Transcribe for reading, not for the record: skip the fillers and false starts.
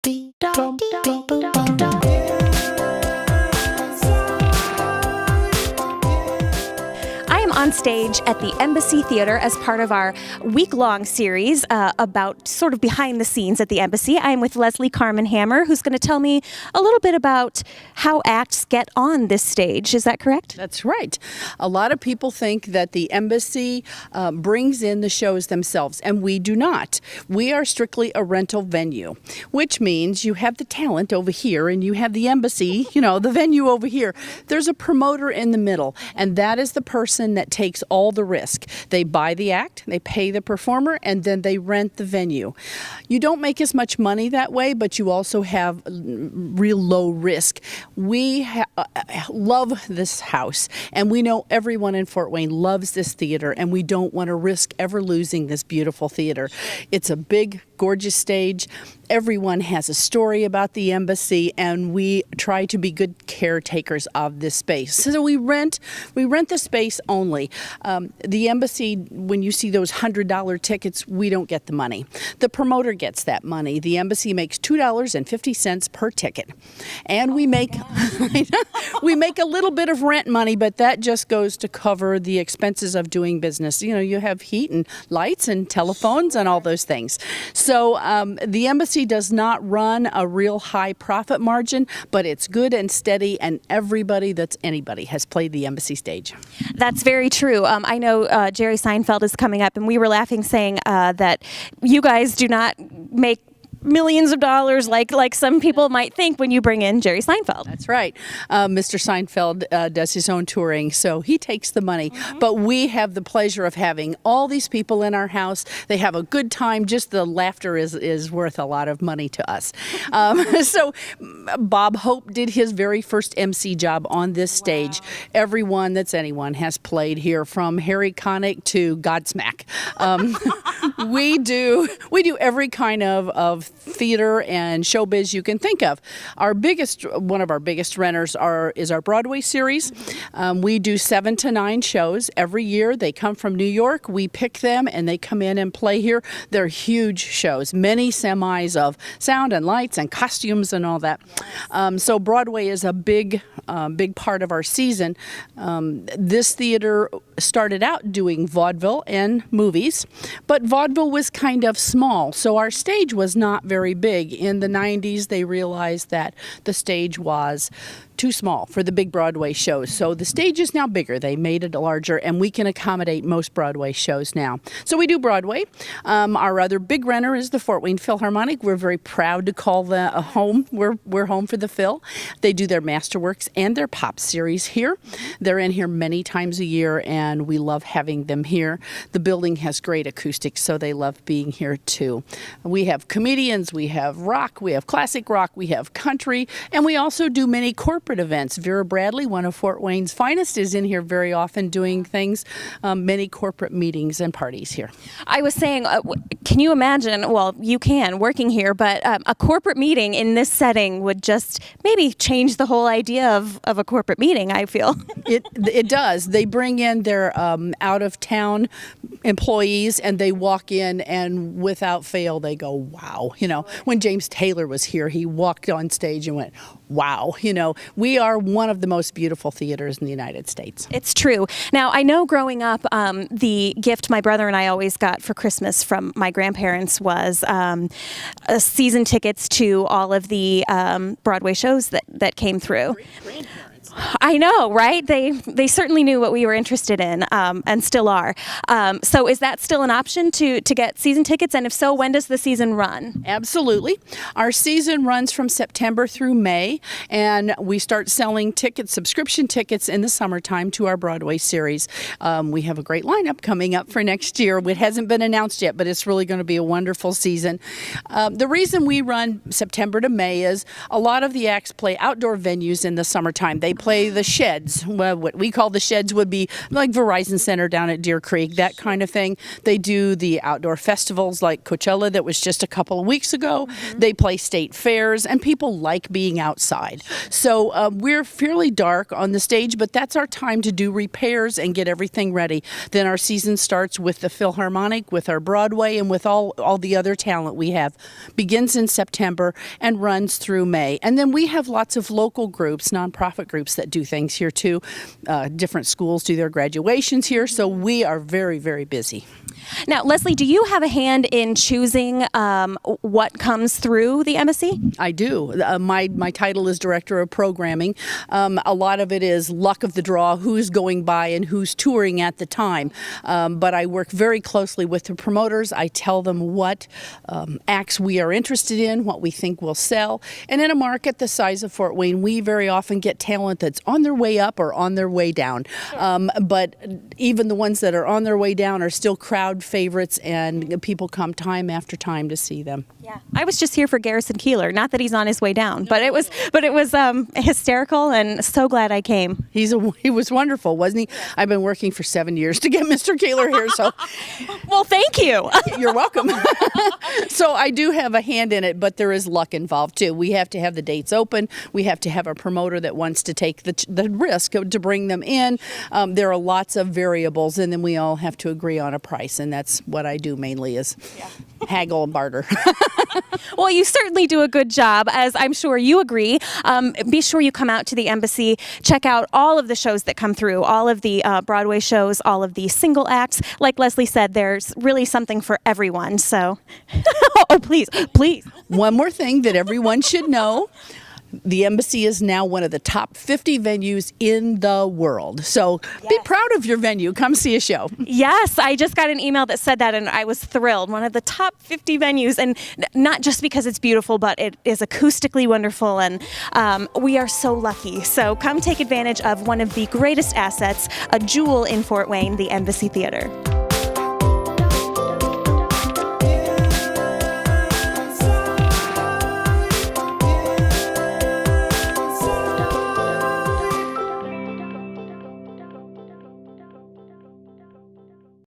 I am on stage at the Embassy Theater as part of our week-long series about sort of behind the scenes at the Embassy. I am with Carmin Hammer, who's going to tell me a little bit about how acts get on this stage. Is that correct? That's right. A lot of people think that the Embassy brings in the shows themselves, and we do not. We are strictly a rental venue, which means you have the talent over here and you have the Embassy, the venue over here. There's a promoter in the middle, and that is the person that takes all the risk. They buy the act, they pay the performer, and then they rent the venue. You don't make as much money that way, but you also have real low risk. We love this house, and we know everyone in Fort Wayne loves this theater, and we don't want to risk ever losing this beautiful theater. It's a big, gorgeous stage. Everyone has a story about the Embassy, and we try to be good caretakers of this space. So we rent the space only. The Embassy, when you see those $100 tickets, we don't get the money. The promoter gets that money. The Embassy makes $2.50 per ticket, and we make a little bit of rent money, but that just goes to cover the expenses of doing business. You have heat and lights and telephones and all those things. So the Embassy does not run a real high profit margin, but it's good and steady, and everybody that's anybody has played the Embassy stage. That's very true. I know Jerry Seinfeld is coming up, and we were laughing saying that you guys do not make millions of dollars like some people might think when you bring in Jerry Seinfeld. That's right. Mr. Seinfeld does his own touring, so he takes the money. But we have the pleasure of having all these people in our house. They have a good time. Just the laughter is worth a lot of money to us. So Bob Hope did his very first MC job on this stage. Everyone that's anyone has played here, from Harry Connick to Godsmack. We do every kind of theater and showbiz you can think of. One of our biggest renters is our Broadway series. We do 7 to 9 shows every year. They come from New York. We pick them and they come in and play here. They're huge shows, many semis of sound and lights and costumes and all that. So Broadway is a big part of our season. This theater started out doing vaudeville and movies, but vaudeville was kind of small, so our stage was not very big. In the 90s, they realized that the stage was too small for the big Broadway shows. So the stage is now bigger. They made it larger, and we can accommodate most Broadway shows now. So we do Broadway. Our other big renter is the Fort Wayne Philharmonic. We're very proud to call them a home. We're home for the Phil. They do their Masterworks and their Pop series here. They're in here many times a year, and we love having them here. The building has great acoustics, so they love being here too. We have comedians, we have rock, we have classic rock, we have country, and we also do many corporate events. Vera Bradley, one of Fort Wayne's finest, is in here very often doing things, many corporate meetings and parties here. I was saying, can you imagine, well, you can, working here, but a corporate meeting in this setting would just maybe change the whole idea of a corporate meeting, I feel. It does. They bring in their out-of-town employees, and they walk in, and without fail, they go, wow. When James Taylor was here, he walked on stage and went, wow. We are one of the most beautiful theaters in the United States. It's true. Now, I know growing up, the gift my brother and I always got for Christmas from my grandparents was season tickets to all of the Broadway shows that came through. I know, right? They certainly knew what we were interested in, and still are. So is that still an option to get season tickets? And if so, when does the season run? Absolutely. Our season runs from September through May, and we start selling subscription tickets in the summertime to our Broadway series. We have a great lineup coming up for next year. It hasn't been announced yet, but it's really going to be a wonderful season. The reason we run September to May is a lot of the acts play outdoor venues in the summertime. They play the sheds. Well, what we call the sheds would be like Verizon Center down at Deer Creek, that kind of thing. They do the outdoor festivals like Coachella that was just a couple of weeks ago. They play state fairs, and people like being outside. So we're fairly dark on the stage, but that's our time to do repairs and get everything ready. Then our season starts with the Philharmonic, with our Broadway, and with all the other talent we have. Begins in September and runs through May. And then we have lots of local groups, nonprofit groups that do things here too. Different schools do their graduations here, so we are very, very busy. Now, Leslie, do you have a hand in choosing what comes through the embassy? I do. My title is Director of Programming. A lot of it is luck of the draw, who's going by and who's touring at the time. But I work very closely with the promoters. I tell them what acts we are interested in, what we think will sell. And in a market the size of Fort Wayne, we very often get talent that's on their way up or on their way down. But even the ones that are on their way down are still crowd favorites, and people come time after time to see them. Yeah, I was just here for Garrison Keeler. Not that he's on his way down, but it was hysterical, and so glad I came. He was wonderful, wasn't he? I've been working for 7 years to get Mr. Keeler here, so well, thank you. You're welcome. So I do have a hand in it, but there is luck involved too. We have to have the dates open. We have to have a promoter that wants to take the risk to bring them in. There are lots of variables, and then we all have to agree on a price, and that's what I do mainly is haggle and barter. Well, you certainly do a good job, as I'm sure you agree. Be sure you come out to the embassy, check out all of the shows that come through, all of the Broadway shows, all of the single acts. Like Leslie said, there's really something for everyone. So, oh, please. One more thing that everyone should know. The embassy is now one of the top 50 venues in the world. So be proud of your venue. Come see a show. Yes, I just got an email that said that, and I was thrilled. One of the top 50 venues, and not just because it's beautiful, but it is acoustically wonderful, and we are so lucky. So come take advantage of one of the greatest assets, a jewel in Fort Wayne, the Embassy Theater.